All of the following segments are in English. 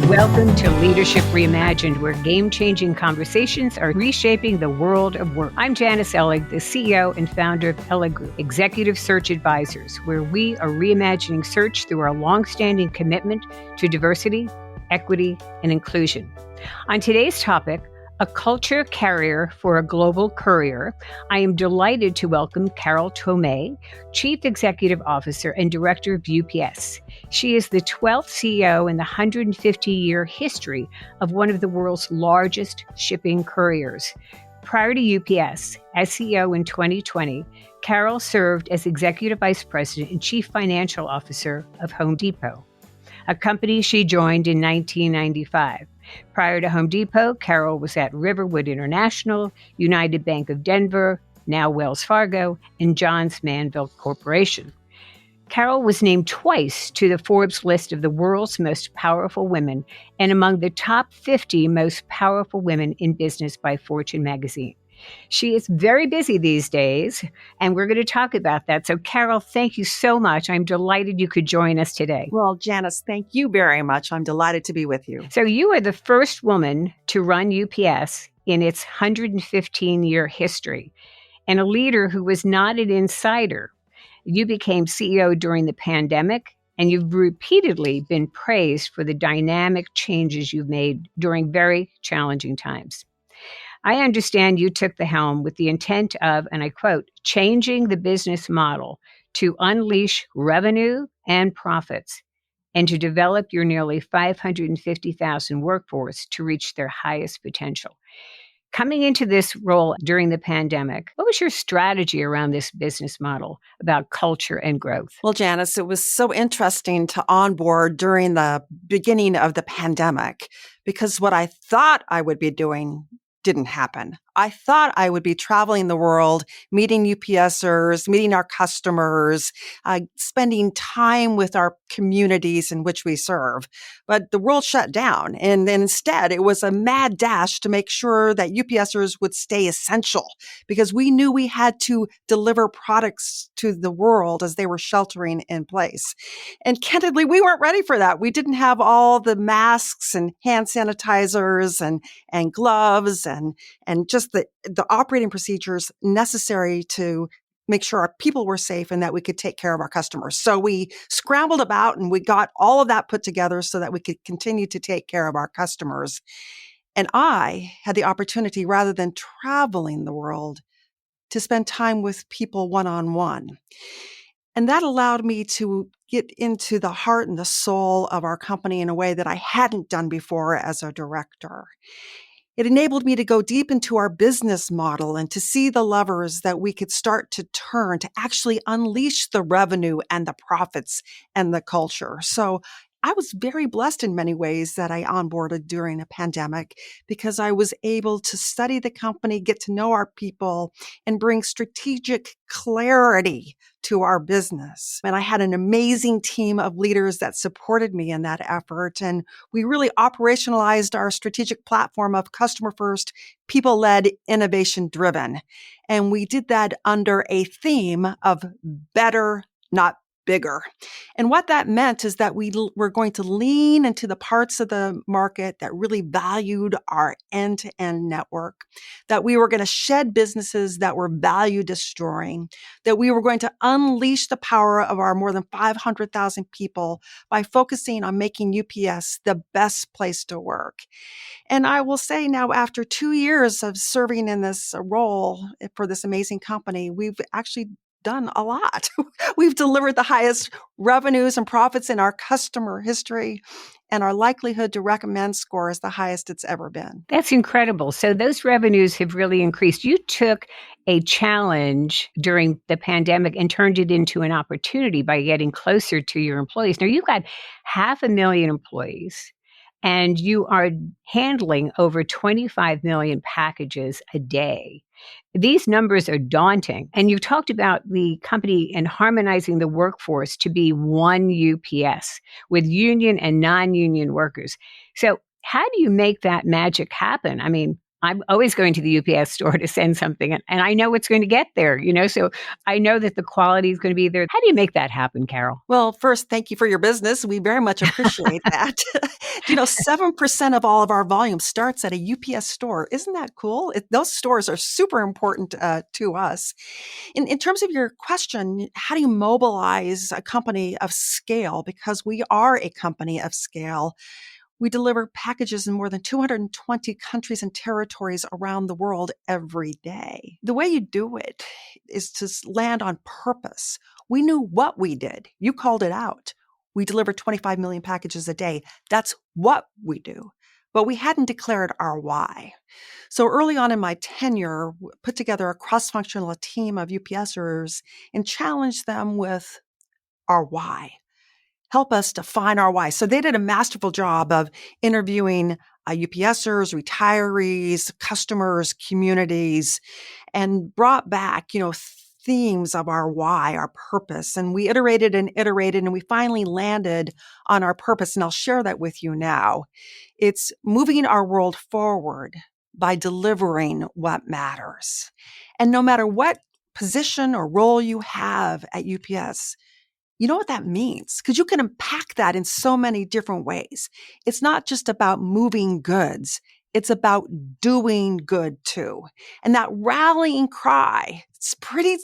Welcome to Leadership Reimagined, where game-changing conversations are reshaping the world of work. I'm Janice, the CEO and founder of Ella Group, Executive Search Advisors, where we are reimagining search through our longstanding commitment to diversity, equity, and inclusion. On today's topic, a culture carrier for a global courier, I am delighted to welcome Carol Tomé, Chief Executive Officer and Director of UPS. She is the 12th CEO in the 150-year history of one of the world's largest shipping couriers. Prior to UPS, as CEO in 2020, Carol served as Executive Vice President and Chief Financial Officer of Home Depot, a company she joined in 1995. Prior to Home Depot, Carol was at Riverwood International, United Bank of Denver, now Wells Fargo, and Johns Manville Corporation. Carol was named twice to the Forbes list of the world's most powerful women and among the top 50 most powerful women in business by Fortune magazine. She is very busy these days, and we're going to talk about that. So, Carol, thank you so much. I'm delighted you could join us today. Well, Janice, thank you very much. I'm delighted to be with you. So you are the first woman to run UPS in its 115-year history, and a leader who was not an insider. You became CEO during the pandemic, and you've repeatedly been praised for the dynamic changes you've made during very challenging times. I understand you took the helm with the intent of, and I quote, changing the business model to unleash revenue and profits and to develop your nearly 550,000 workforce to reach their highest potential. Coming into this role during the pandemic, what was your strategy around this business model about culture and growth? Well, Janice, it was so interesting to onboard during the beginning of the pandemic because what I thought I would be doing didn't happen. I thought I would be traveling the world, meeting UPSers, meeting our customers, spending time with our communities in which we serve. But the world shut down. And instead, it was a mad dash to make sure that UPSers would stay essential because we knew we had to deliver products to the world as they were sheltering in place. And candidly, we weren't ready for that. We didn't have all the masks and hand sanitizers and gloves and just the operating procedures necessary to make sure our people were safe and that we could take care of our customers. So we scrambled about and we got all of that put together so that we could continue to take care of our customers. And I had the opportunity, rather than traveling the world, to spend time with people one-on-one. And that allowed me to get into the heart and the soul of our company in a way that I hadn't done before as a director. It enabled me to go deep into our business model and to see the levers that we could start to turn to actually unleash the revenue and the profits and the culture. So I was very blessed in many ways that I onboarded during a pandemic because I was able to study the company, get to know our people, and bring strategic clarity to our business. And I had an amazing team of leaders that supported me in that effort. And we really operationalized our strategic platform of customer first, people-led, innovation-driven. And we did that under a theme of better, not bigger. And what that meant is that we were going to lean into the parts of the market that really valued our end-to-end network, that we were going to shed businesses that were value destroying, that we were going to unleash the power of our more than 500,000 people by focusing on making UPS the best place to work. And I will say now, after 2 years of serving in this role for this amazing company, we've actually done a lot. We've delivered the highest revenues and profits in our customer history, and our likelihood to recommend score is the highest it's ever been. That's incredible. So those revenues have really increased. You took a challenge during the pandemic and turned it into an opportunity by getting closer to your employees. Now, you've got 500,000 employees, and you are handling over 25 million packages a day. These numbers are daunting. And you've talked about the company and harmonizing the workforce to be one UPS with union and non-union workers. So how do you make that magic happen? I mean, I'm always going to the UPS store to send something, and I know it's going to get there, so I know that the quality is going to be there. How do you make that happen, Carol? Well, first, thank you for your business. We very much appreciate that. 7% of all of our volume starts at a UPS store. Isn't that cool? Those stores are super important to us. In terms of your question, how do you mobilize a company of scale? Because we are a company of scale. We deliver packages in more than 220 countries and territories around the world every day. The way you do it is to land on purpose. We knew what we did. You called it out. We deliver 25 million packages a day. That's what we do. But we hadn't declared our why. So early on in my tenure, put together a cross-functional team of UPSers and challenged them with our why. Help us define our why. So they did a masterful job of interviewing UPSers, retirees, customers, communities, and brought back, themes of our why, our purpose. And we iterated and we finally landed on our purpose. And I'll share that with you now. It's moving our world forward by delivering what matters. And no matter what position or role you have at UPS, you know what that means? Because you can unpack that in so many different ways. It's not just about moving goods. It's about doing good too. And that rallying cry, it's pretty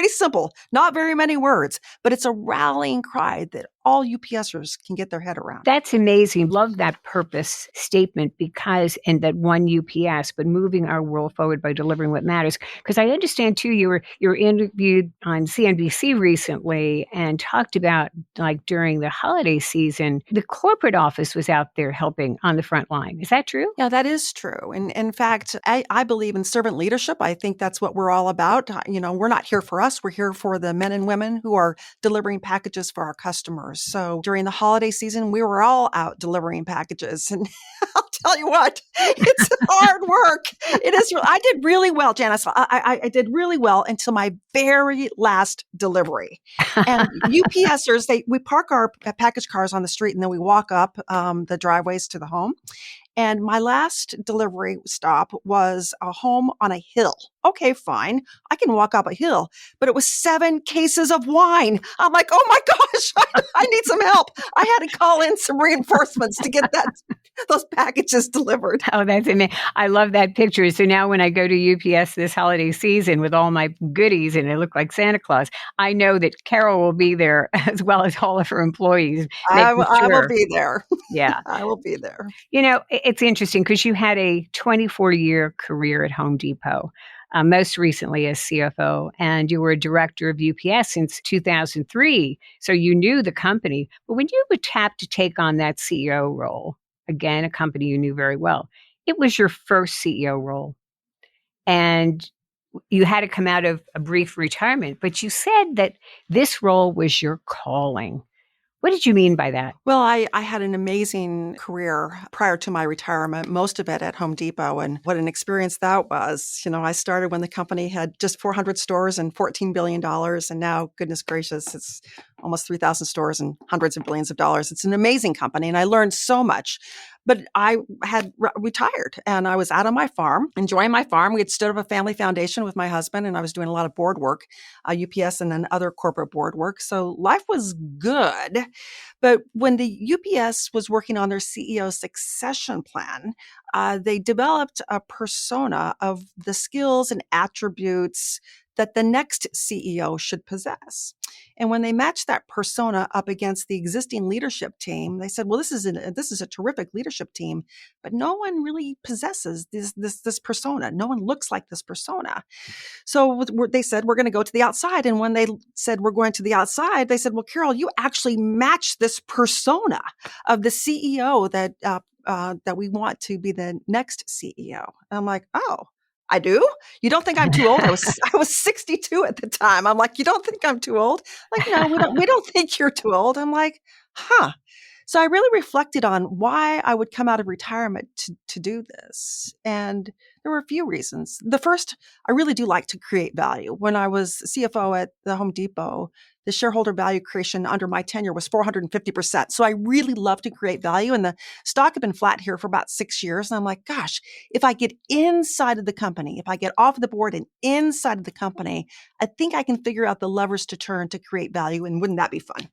simple, not very many words, but it's a rallying cry that all UPSers can get their head around. That's amazing. Love that purpose statement and that one UPS, but moving our world forward by delivering what matters. Because I understand too, you were interviewed on CNBC recently and talked about, like, during the holiday season, the corporate office was out there helping on the front line. Is that true? Yeah, that is true. And in fact, I believe in servant leadership. I think that's what we're all about. We're not here for us. We're here for the men and women who are delivering packages for our customers. So during the holiday season, we were all out delivering packages. And I'll tell you what, it's hard work. It is. I did really well, Janice. I did really well until my very last delivery. And UPSers, we park our package cars on the street and then we walk up the driveways to the home. And my last delivery stop was a home on a hill. Okay, fine. I can walk up a hill, but it was 7 cases of wine. I'm like, oh my gosh, I need some help. I had to call in some reinforcements to get those packages delivered. Oh, that's amazing. I love that picture. So now when I go to UPS this holiday season with all my goodies and I look like Santa Claus, I know that Carol will be there as well as all of her employees. I will be there. Yeah. I will be there. It's interesting because you had a 24-year career at Home Depot, most recently as CFO, and you were a director of UPS since 2003. So you knew the company. But when you were tapped to take on that CEO role, again, a company you knew very well, it was your first CEO role. And you had to come out of a brief retirement, but you said that this role was your calling. What did you mean by that? Well, I had an amazing career prior to my retirement, most of it at Home Depot. And what an experience that was. I started when the company had just 400 stores and $14 billion. And now, goodness gracious, it's almost 3,000 stores and hundreds of billions of dollars. It's an amazing company. And I learned so much. But I had retired and I was out on my farm, enjoying my farm. We had stood up a family foundation with my husband and I was doing a lot of board work, UPS and then other corporate board work. So life was good. But when the UPS was working on their CEO succession plan, they developed a persona of the skills and attributes that the next CEO should possess. And when they matched that persona up against the existing leadership team, they said, well, this is a terrific leadership team, but no one really possesses this persona. No one looks like this persona. So they said, we're going to go to the outside. And when they said, we're going to the outside, they said, well, Carol, you actually match this persona of the CEO that we want to be the next CEO. And I'm like, oh, I do? You don't think I'm too old? I was 62 at the time. I'm like, you don't think I'm too old? Like, no, we don't think you're too old. I'm like, huh. So I really reflected on why I would come out of retirement to do this. And there were a few reasons. The first, I really do like to create value. When I was CFO at the Home Depot, the shareholder value creation under my tenure was 450%. So I really love to create value. And the stock had been flat here for about 6 years. And I'm like, gosh, if I get inside of the company, if I get off the board and inside of the company, I think I can figure out the levers to turn to create value. And wouldn't that be fun?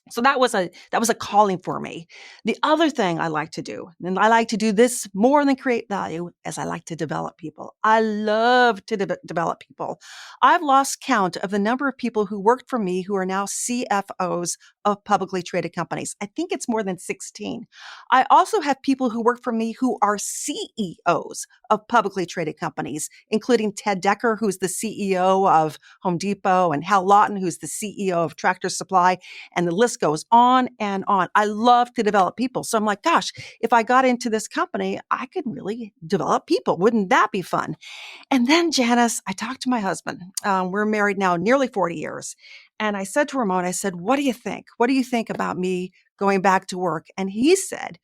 So that was a calling for me. The other thing I like to do, and I like to do this more than create value, is I like to develop people. I love to develop people. I've lost count of the number of people who worked for me who are now CFOs of publicly traded companies. I think it's more than 16. I also have people who work for me who are CEOs of publicly traded companies, including Ted Decker, who's the CEO of Home Depot, and Hal Lawton, who's the CEO of Tractor Supply, and the list goes on and on. I love to develop people. So I'm like, gosh, if I got into this company, I could really develop people. Wouldn't that be fun? And then, Janice, I talked to my husband. We're married now nearly 40 years. And I said to Ramon, I said, what do you think? What do you think about me going back to work? And he said,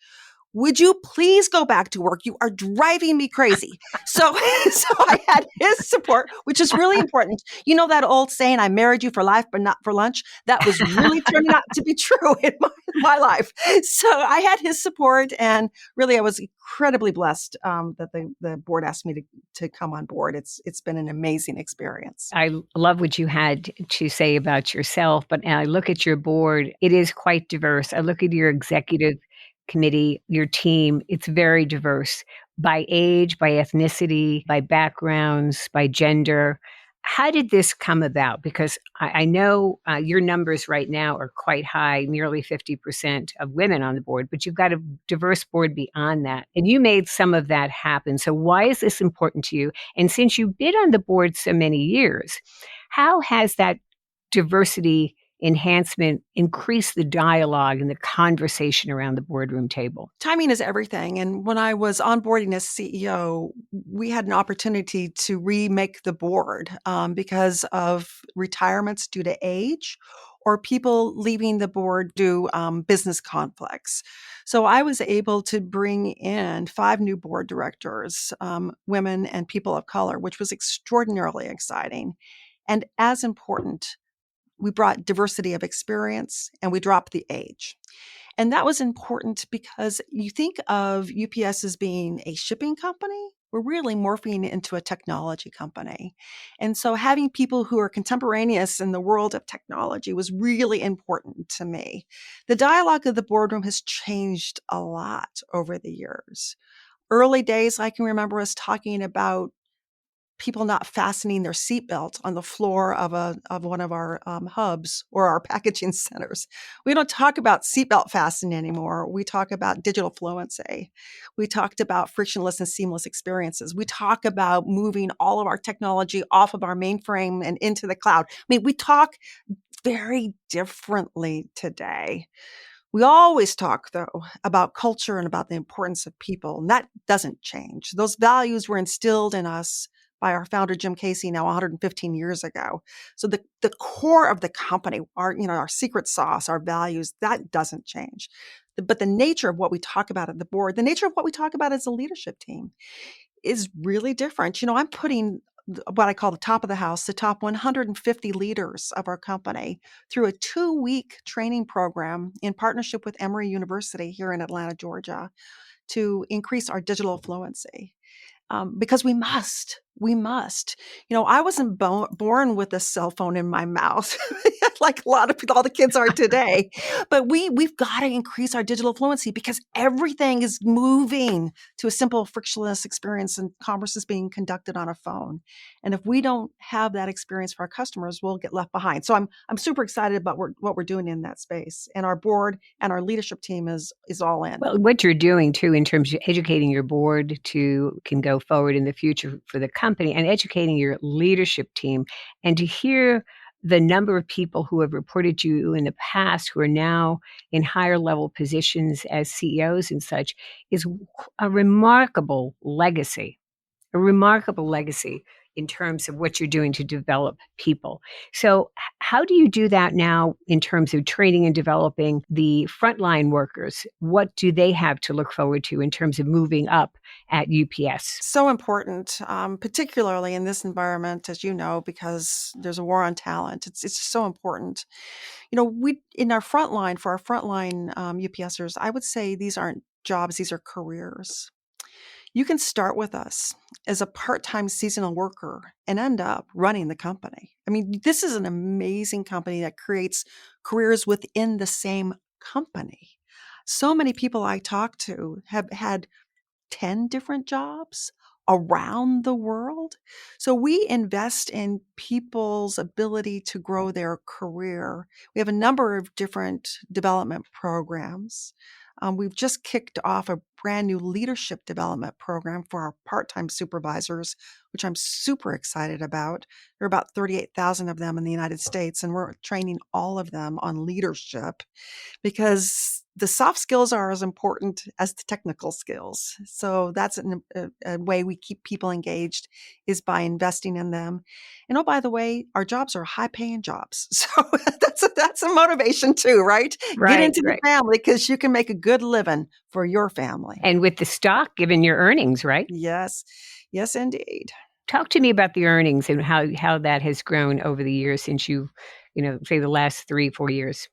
would you please go back to work? You are driving me crazy. So I had his support, which is really important. You know that old saying, I married you for life, but not for lunch? That was really turning out to be true in my life. So I had his support, and really I was incredibly blessed that the board asked me to come on board. It's been an amazing experience. I love what you had to say about yourself, but I look at your board, it is quite diverse. I look at your executive committee, your team, it's very diverse by age, by ethnicity, by backgrounds, by gender. How did this come about? Because I know your numbers right now are quite high, nearly 50% of women on the board, but you've got a diverse board beyond that. And you made some of that happen. So why is this important to you? And since you've been on the board so many years, how has that diversity enhancement increase the dialogue and the conversation around the boardroom table? Timing is everything. And when I was onboarding as CEO, we had an opportunity to remake the board because of retirements due to age or people leaving the board due business conflicts. So I was able to bring in 5 new board directors, women and people of color, which was extraordinarily exciting. And as important, we brought diversity of experience and we dropped the age. And that was important because you think of UPS as being a shipping company. We're really morphing into a technology company. And so having people who are contemporaneous in the world of technology was really important to me. The dialogue of the boardroom has changed a lot over the years. Early days, I can remember us talking about people not fastening their seatbelt on the floor of one of our hubs or our packaging centers. We don't talk about seatbelt fastening anymore. We talk about digital fluency. We talked about frictionless and seamless experiences. We talk about moving all of our technology off of our mainframe and into the cloud. I mean, we talk very differently today. We always talk, though, about culture and about the importance of people, and that doesn't change. Those values were instilled in us by our founder, Jim Casey, now 115 years ago. So the core of the company, our secret sauce, our values, that doesn't change. But the nature of what we talk about at the board, the nature of what we talk about as a leadership team is really different. I'm putting what I call the top of the house, the top 150 leaders of our company through a 2-week training program in partnership with Emory University here in Atlanta, Georgia, to increase our digital fluency. Because we must. I wasn't born with a cell phone in my mouth like a lot of all the kids are today. But we've got to increase our digital fluency because everything is moving to a simple, frictionless experience, and commerce is being conducted on a phone. And if we don't have that experience for our customers, we'll get left behind. So I'm super excited about what we're doing in that space. And our board and our leadership team is all in. Well, what you're doing too in terms of educating your board can go forward in the future for the company and educating your leadership team, and to hear the number of people who have reported to you in the past who are now in higher level positions as CEOs and such is a remarkable legacy. in terms of what you're doing to develop people. So how do you do that now in terms of training and developing the frontline workers? What do they have to look forward to in terms of moving up at UPS? So important, particularly in this environment, as you know, because there's a war on talent. It's just so important. We in our frontline for our frontline UPSers, I would say these aren't jobs; these are careers. You can start with us as a part-time seasonal worker and end up running the company. I mean, this is an amazing company that creates careers within the same company. So many people I talk to have had 10 different jobs around the world. So we invest in people's ability to grow their career. We have a number of different development programs. We've just kicked off a brand new leadership development program for our part-time supervisors, which I'm super excited about. There are about 38,000 of them in the United States, and we're training all of them on leadership because the soft skills are as important as the technical skills. So that's a way we keep people engaged is by investing in them. And oh, by the way, our jobs are high paying jobs. So that's a motivation too, right? Get Right, into the right. family because you can make a good living for your family. And with the stock, given your earnings, right? Yes. Yes, indeed. Talk to me about the earnings and how that has grown over the years since say the last 3-4 years,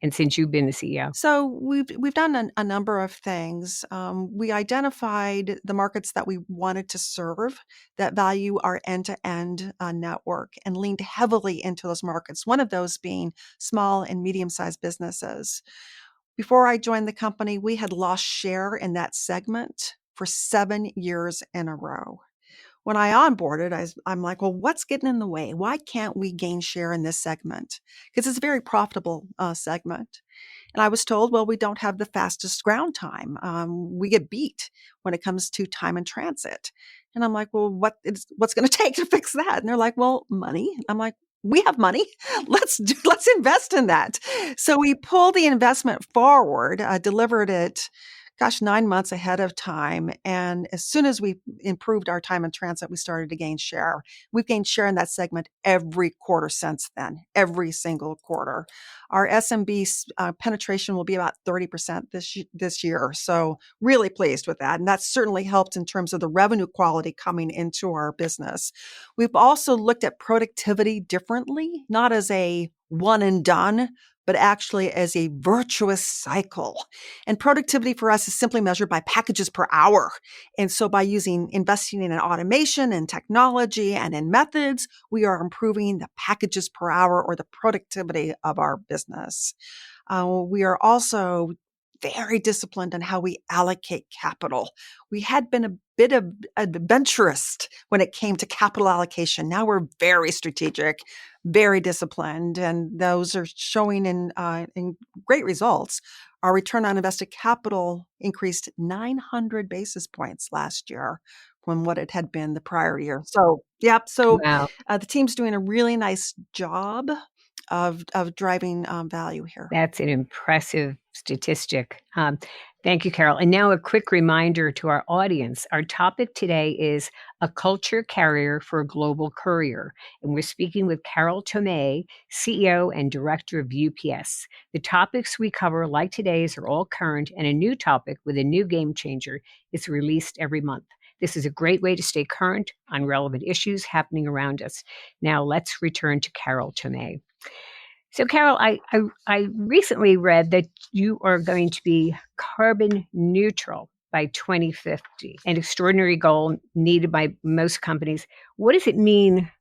and since you've been the CEO. So we've done a number of things. We identified the markets that we wanted to serve that value our end-to-end network and leaned heavily into those markets. One of those being small and medium-sized businesses. Before I joined the company, we had lost share in that segment for 7 years in a row. When I onboarded, I'm like, well, what's getting in the way? Why can't we gain share in this segment? Because it's a very profitable segment. And I was told, well, we don't have the fastest ground time. We get beat when it comes to time in transit. And I'm like, well, what's going to take to fix that? And they're like, well, money. I'm like, we have money. Let's invest in that. So we pulled the investment forward, delivered it, 9 months ahead of time. And as soon as we improved our time in transit, we started to gain share. We've gained share in that segment every quarter since then, every single quarter. Our SMB penetration will be about 30% this year. So really pleased with that. And that's certainly helped in terms of the revenue quality coming into our business. We've also looked at productivity differently, not as a one and done, but actually as a virtuous cycle. And productivity for us is simply measured by packages per hour. And so by investing in automation and technology and in methods, we are improving the packages per hour or the productivity of our business. We are also very disciplined in how we allocate capital. We had been a bit of adventurous when it came to capital allocation. Now we're very strategic, very disciplined, and those are showing in great results. Our return on invested capital increased 900 basis points last year from what it had been the prior year. So, yep. So Wow. the team's doing a really nice job of driving value here. That's an impressive statistic. Thank you, Carol. And now a quick reminder to our audience. Our topic today is a culture carrier for a global courier. And we're speaking with Carol Tomé, CEO and Director of UPS. The topics we cover, like today's, are all current, and a new topic with a new game changer is released every month. This is a great way to stay current on relevant issues happening around us. Now let's return to Carol Tomé. So, Carol, I recently read that you are going to be carbon neutral by 2050, an extraordinary goal needed by most companies. What does it mean,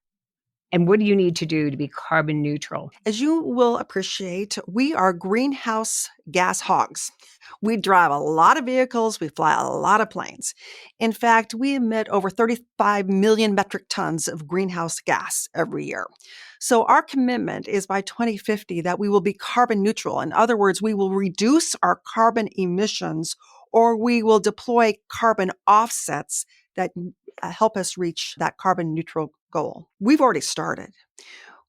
and what do you need to do to be carbon neutral? As you will appreciate, we are greenhouse gas hogs. We drive a lot of vehicles. We fly a lot of planes. In fact, we emit over 35 million metric tons of greenhouse gas every year. So our commitment is by 2050 that we will be carbon neutral. In other words, we will reduce our carbon emissions, or we will deploy carbon offsets that help us reach that carbon neutral goal. We've already started.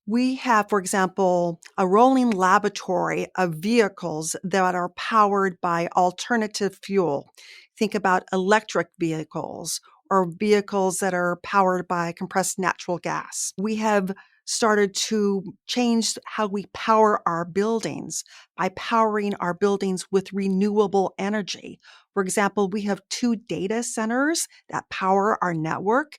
We have, for example, a rolling laboratory of vehicles that are powered by alternative fuel. Think about electric vehicles or vehicles that are powered by compressed natural gas. We have started to change how we power our buildings by powering our buildings with renewable energy. For example, we have 2 data centers that power our network.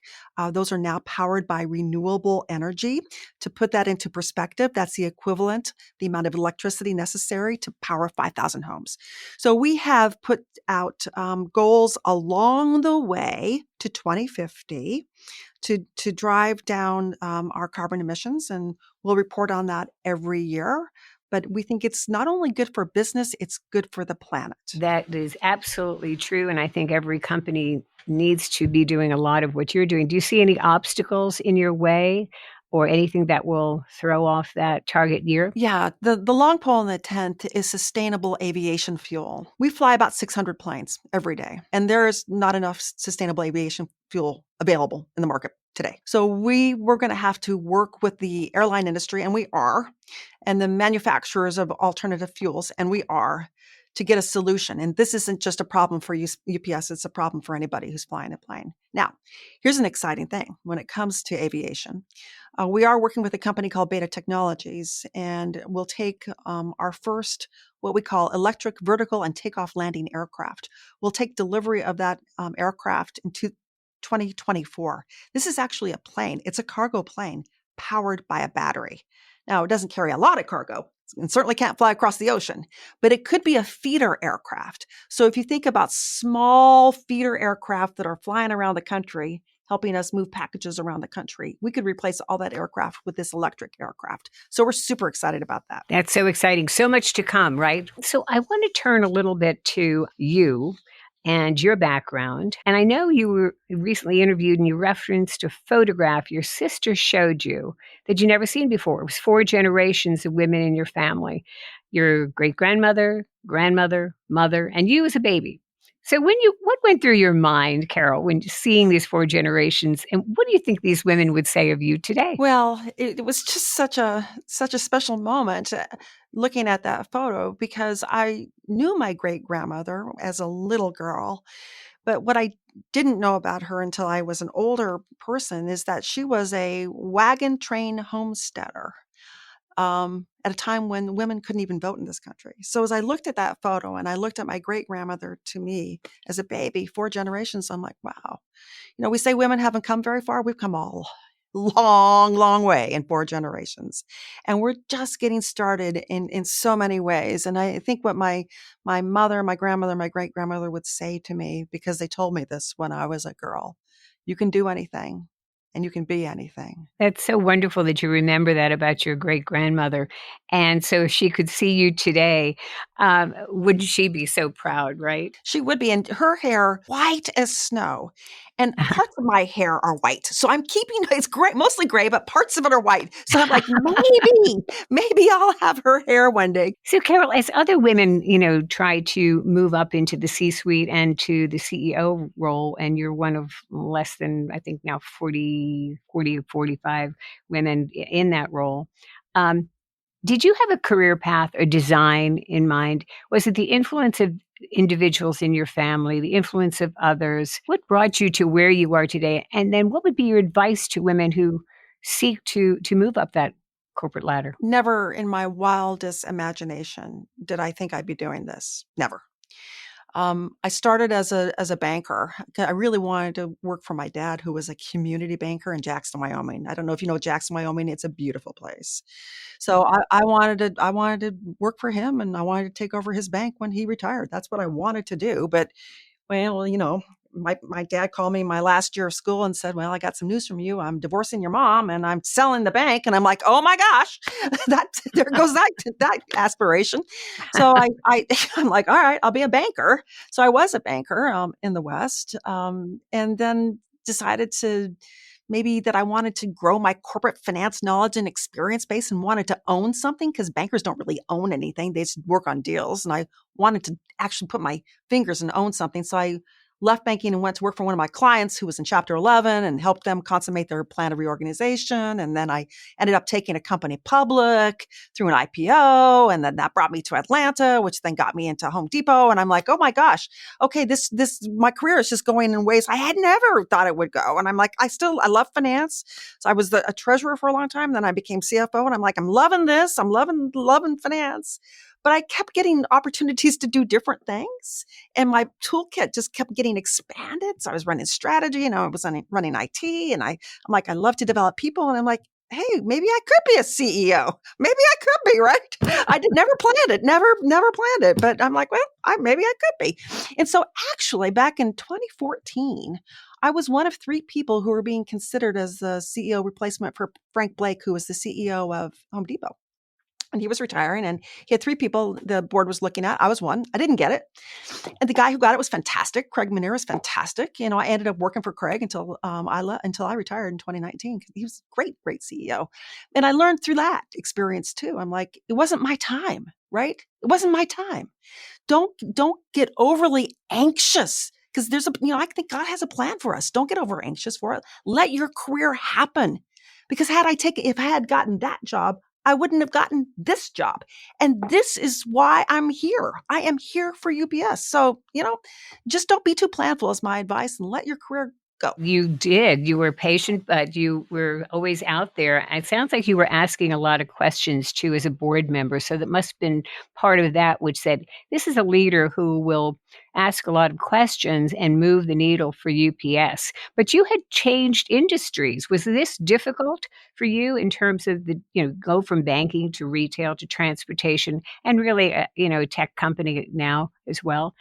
Those are now powered by renewable energy. To put that into perspective, that's the equivalent, the amount of electricity necessary to power 5,000 homes. So we have put out goals along the way to 2050 to drive down our carbon emissions, and we'll report on that every year. But we think it's not only good for business, it's good for the planet. That is absolutely true. And I think every company needs to be doing a lot of what you're doing. Do you see any obstacles in your way or anything that will throw off that target year? Yeah, the long pole in the tent is sustainable aviation fuel. We fly about 600 planes every day, and there is not enough sustainable aviation fuel available in the market today. So we're going to have to work with the airline industry, and we are, and the manufacturers of alternative fuels, and we are, to get a solution. And this isn't just a problem for UPS, it's a problem for anybody who's flying a plane. Now, here's an exciting thing when it comes to aviation. We are working with a company called Beta Technologies, and we'll take our first, what we call electric vertical and takeoff landing aircraft. We'll take delivery of that aircraft in 2024. This is actually a plane. It's a cargo plane powered by a battery. Now, it doesn't carry a lot of cargo and certainly can't fly across the ocean, but it could be a feeder aircraft. So if you think about small feeder aircraft that are flying around the country, helping us move packages around the country, we could replace all that aircraft with this electric aircraft. So we're super excited about that. That's so exciting. So much to come, right? So I want to turn a little bit to you and your background. And I know you were recently interviewed and you referenced a photograph your sister showed you that you never seen before. It was 4 generations of women in your family, your great-grandmother, grandmother, mother, and you as a baby. So what went through your mind, Carol, when seeing these 4 generations, and what do you think these women would say of you today? Well, it was just such a special moment looking at that photo, because I knew my great grandmother as a little girl, but what I didn't know about her until I was an older person is that she was a wagon train homesteader. At a time when women couldn't even vote in this country. So as I looked at that photo and I looked at my great grandmother to me as a baby, 4 generations, I'm like, wow. We say women haven't come very far. We've come a long, long way in 4 generations. And we're just getting started in so many ways. And I think what my mother, my grandmother, my great grandmother would say to me, because they told me this when I was a girl, you can do anything and you can be anything. That's so wonderful that you remember that about your great grandmother. And so if she could see you today, wouldn't she be so proud, right? She would be, and her hair white as snow. And parts of my hair are white. So I'm keeping it's gray, mostly gray, but parts of it are white. So I'm like, maybe I'll have her hair one day. So, Carol, as other women, try to move up into the C-suite and to the CEO role, and you're one of less than, I think now 40 or 45 women in that role. Did you have a career path or design in mind? Was it the influence of individuals in your family, the influence of others? What brought you to where you are today? And then what would be your advice to women who seek to move up that corporate ladder? Never in my wildest imagination did I think I'd be doing this. Never. I started as a banker. I really wanted to work for my dad, who was a community banker in Jackson, Wyoming. I don't know if you know Jackson, Wyoming. It's a beautiful place. So I wanted to work for him, and I wanted to take over his bank when he retired. That's what I wanted to do. But well, my dad called me my last year of school and said, "Well, I got some news from you. I'm divorcing your mom and I'm selling the bank." And I'm like, "Oh my gosh, there goes that aspiration." So I'm like, "All right, I'll be a banker." So I was a banker in the West, and then decided to maybe that I wanted to grow my corporate finance knowledge and experience base, and wanted to own something, because bankers don't really own anything. They just work on deals. And I wanted to actually put my fingers and own something. So I left banking and went to work for one of my clients who was in Chapter 11 and helped them consummate their plan of reorganization. And then I ended up taking a company public through an IPO. And then that brought me to Atlanta, which then got me into Home Depot. And I'm like, oh my gosh, okay, my career is just going in ways I had never thought it would go. And I'm like, I love finance. So I was a treasurer for a long time. Then I became CFO and I'm like, I'm loving this. I'm loving finance. But I kept getting opportunities to do different things. And my toolkit just kept getting expanded. So I was running strategy and I was running IT. And I'm like, I love to develop people. And I'm like, hey, maybe I could be a CEO. Maybe I could be, right? I did never planned it, never planned it. But I'm like, well, maybe I could be. And so actually back in 2014, I was one of 3 people who were being considered as the CEO replacement for Frank Blake, who was the CEO of Home Depot. And he was retiring and he had 3 people the board was looking at. I was one. I didn't get it. And the guy who got it was fantastic. Craig Manier was fantastic. You know, I ended up working for Craig until I retired in 2019 because he was a great CEO. And I learned through that experience too. I'm like, it wasn't my time, right? It wasn't my time. Don't get overly anxious because I think God has a plan for us. Don't get over anxious for it. Let your career happen. Because if I had gotten that job, I wouldn't have gotten this job. And this is why I'm here. I am here for UPS. So, just don't be too planful is my advice and let your career go. You did. You were patient, but you were always out there. It sounds like you were asking a lot of questions too as a board member. So that must have been part of that, which said, this is a leader who will ask a lot of questions and move the needle for UPS. But you had changed industries. Was this difficult for you in terms of go from banking to retail to transportation and really, a tech company now as well?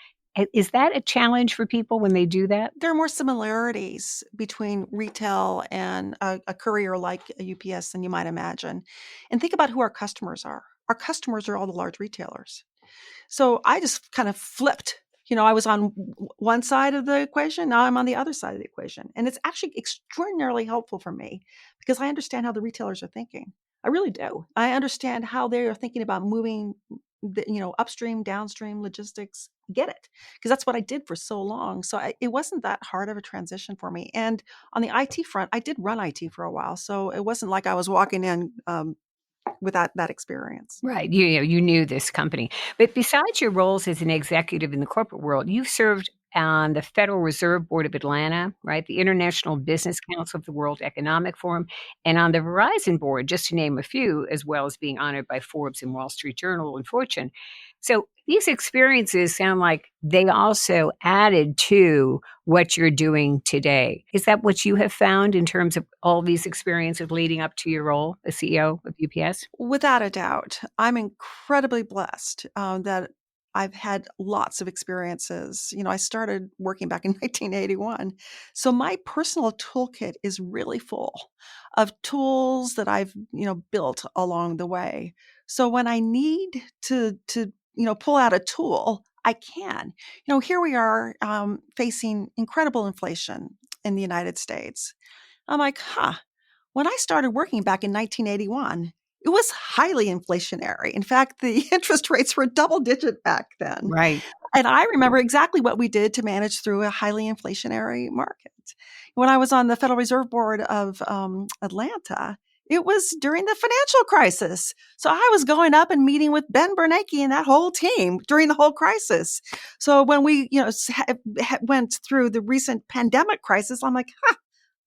Is that a challenge for people when they do that? There are more similarities between retail and a courier like a UPS than you might imagine. And think about who our customers are. Our customers are all the large retailers. So I just kind of flipped. I was on one side of the equation. Now I'm on the other side of the equation. And it's actually extraordinarily helpful for me because I understand how the retailers are thinking. I really do. I understand how they are thinking about moving upstream, downstream logistics. Get it? Because that's what I did for so long. So it wasn't that hard of a transition for me. And on the IT front, I did run IT for a while. So it wasn't like I was walking in with that experience. Right. You knew this company. But besides your roles as an executive in the corporate world, you've served on the Federal Reserve Board of Atlanta, right? The International Business Council of the World Economic Forum, and on the Verizon board, just to name a few, as well as being honored by Forbes and Wall Street Journal and Fortune. So these experiences sound like they also added to what you're doing today. Is that what you have found in terms of all these experiences leading up to your role as CEO of UPS? Without a doubt. I'm incredibly blessed that I've had lots of experiences. I started working back in 1981. So my personal toolkit is really full of tools that I've, built along the way. So when I need to pull out a tool, I can. Here we are facing incredible inflation in the United States. I'm like, when I started working back in 1981, it was highly inflationary. In fact, the interest rates were double digit back then. Right. And I remember exactly what we did to manage through a highly inflationary market. When I was on the Federal Reserve Board of Atlanta, it was during the financial crisis. So I was going up and meeting with Ben Bernanke and that whole team during the whole crisis. So when we, went through the recent pandemic crisis, I'm like,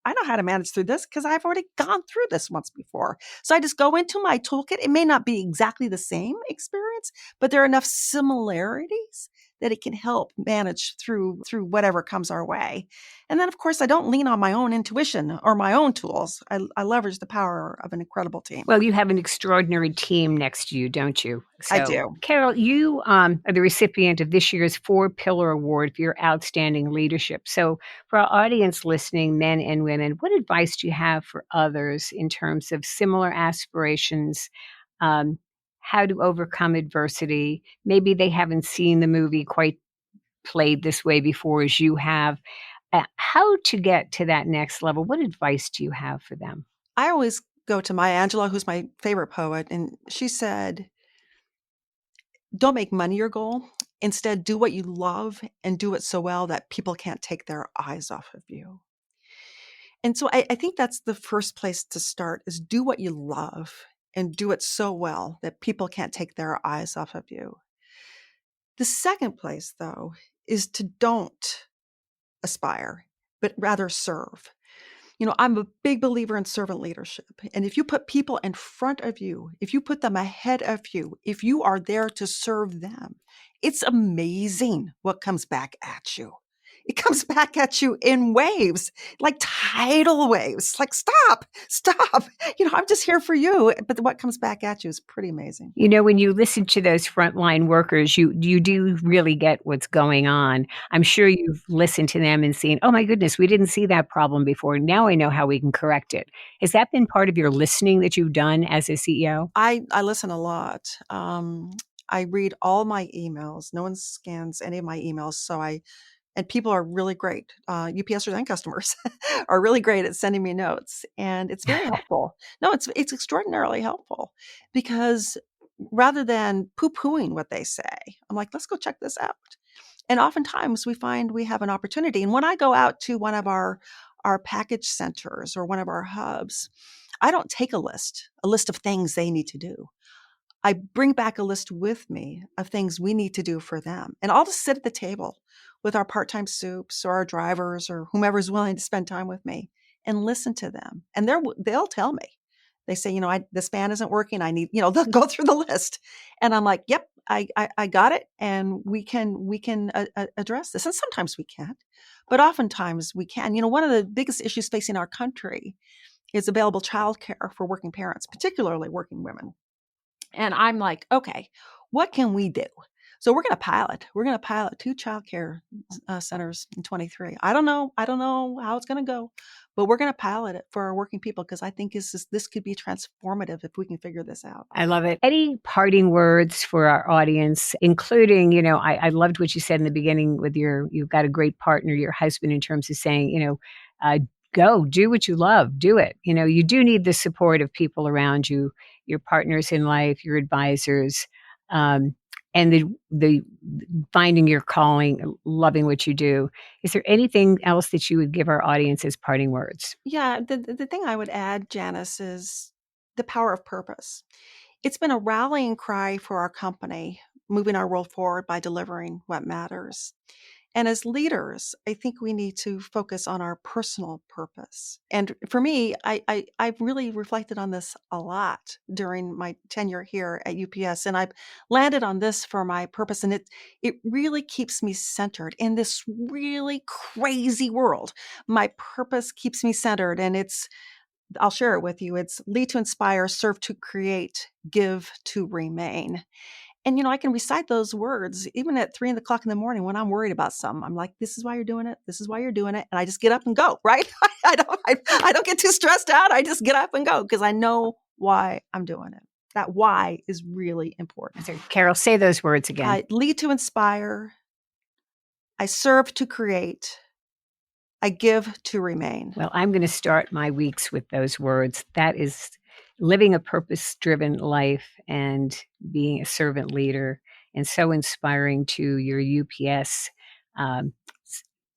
I know how to manage through this because I've already gone through this once before. So I just go into my toolkit. It may not be exactly the same experience, but there are enough similarities that it can help manage through whatever comes our way. And then, of course, I don't lean on my own intuition or my own tools. I leverage the power of an incredible team. Well, you have an extraordinary team next to you, don't you? I do. Carol, you are the recipient of this year's 4-Pillar Award for your outstanding leadership. So for our audience listening, men and women, what advice do you have for others in terms of similar aspirations, how to overcome adversity? Maybe they haven't seen the movie quite played this way before as you have. How to get to that next level? What advice do you have for them? I always go to Maya Angelou, who's my favorite poet, and she said, don't make money your goal. Instead, do what you love and do it so well that people can't take their eyes off of you. And so I think that's the first place to start is do what you love and do it so well that people can't take their eyes off of you. The second place, though, is to don't aspire, but rather serve. I'm a big believer in servant leadership. And if you put people in front of you, if you put them ahead of you, if you are there to serve them, it's amazing what comes back at you. It comes back at you in waves, like tidal waves. Like, stop. I'm just here for you. But what comes back at you is pretty amazing. When you listen to those frontline workers, you do really get what's going on. I'm sure you've listened to them and seen, oh my goodness, we didn't see that problem before. Now I know how we can correct it. Has that been part of your listening that you've done as a CEO? I listen a lot. I read all my emails. No one scans any of my emails. And people are really great. UPSers and customers are really great at sending me notes, and it's very helpful. No, it's extraordinarily helpful because rather than poo-pooing what they say, I'm like, let's go check this out. And oftentimes we find we have an opportunity. And when I go out to one of our package centers or one of our hubs, I don't take a list of things they need to do. I bring back a list with me of things we need to do for them. And I'll just sit at the table with our part-time soups or our drivers or whomever's willing to spend time with me and listen to them. And they'll tell me. They say, this fan isn't working. I need, they'll go through the list. And I'm like, yep, I got it. And we can address this. And sometimes we can't, but oftentimes we can. One of the biggest issues facing our country is available childcare for working parents, particularly working women. And I'm like, okay, what can we do? So we're going to pilot. We're going to pilot 2 childcare centers in 23. I don't know how it's going to go, but we're going to pilot it for our working people because I think this could be transformative if we can figure this out. I love it. Any parting words for our audience, including, I loved what you said in the beginning with you've got a great partner, your husband, in terms of saying, go do what you love, do it. You do need the support of people around you, your partners in life, your advisors, and the finding your calling, loving what you do. Is there anything else that you would give our audience as parting words? Yeah, the thing I would add, Janice, is the power of purpose. It's been a rallying cry for our company, moving our world forward by delivering what matters. And as leaders, I think we need to focus on our personal purpose. And for me, I've really reflected on this a lot during my tenure here at UPS. And I've landed on this for my purpose. And it really keeps me centered in this really crazy world. My purpose keeps me centered. And I'll share it with you. It's lead to inspire, serve to create, give to remain. And, I can recite those words even at 3 o'clock in the morning when I'm worried about something. I'm like, this is why you're doing it. This is why you're doing it. And I just get up and go, right? I don't get too stressed out. I just get up and go because I know why I'm doing it. That why is really important. So, Carol, say those words again. I lead to inspire. I serve to create. I give to remain. Well, I'm going to start my weeks with those words. That is living a purpose-driven life and being a servant leader, and so inspiring to your UPS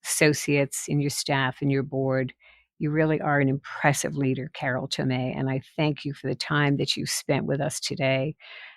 associates and your staff and your board. You really are an impressive leader, Carol Tomé, and I thank you for the time that you've spent with us today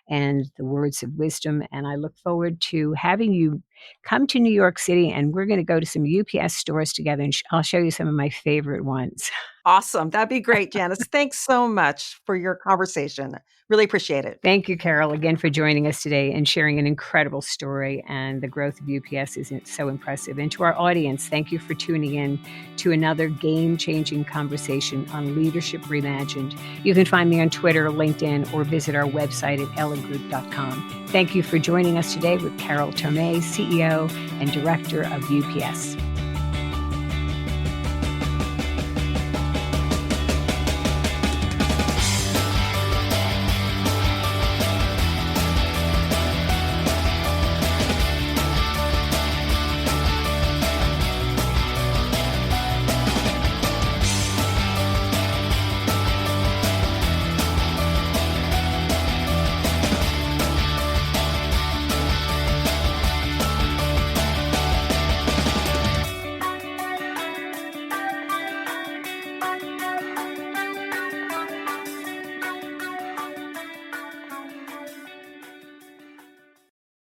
and the words of wisdom. And I look forward to having you come to New York City, and we're going to go to some UPS stores together, and I'll show you some of my favorite ones. Awesome. That'd be great, Janice. Thanks so much for your conversation. Really appreciate it. Thank you, Carol, again for joining us today and sharing an incredible story. And the growth of UPS is so impressive. And to our audience, thank you for tuning in to another game-changing conversation on Leadership Reimagined. You can find me on Twitter, LinkedIn, or visit our website at elligroup.com. Thank you for joining us today with Carol Tomé, CEO and Director of UPS.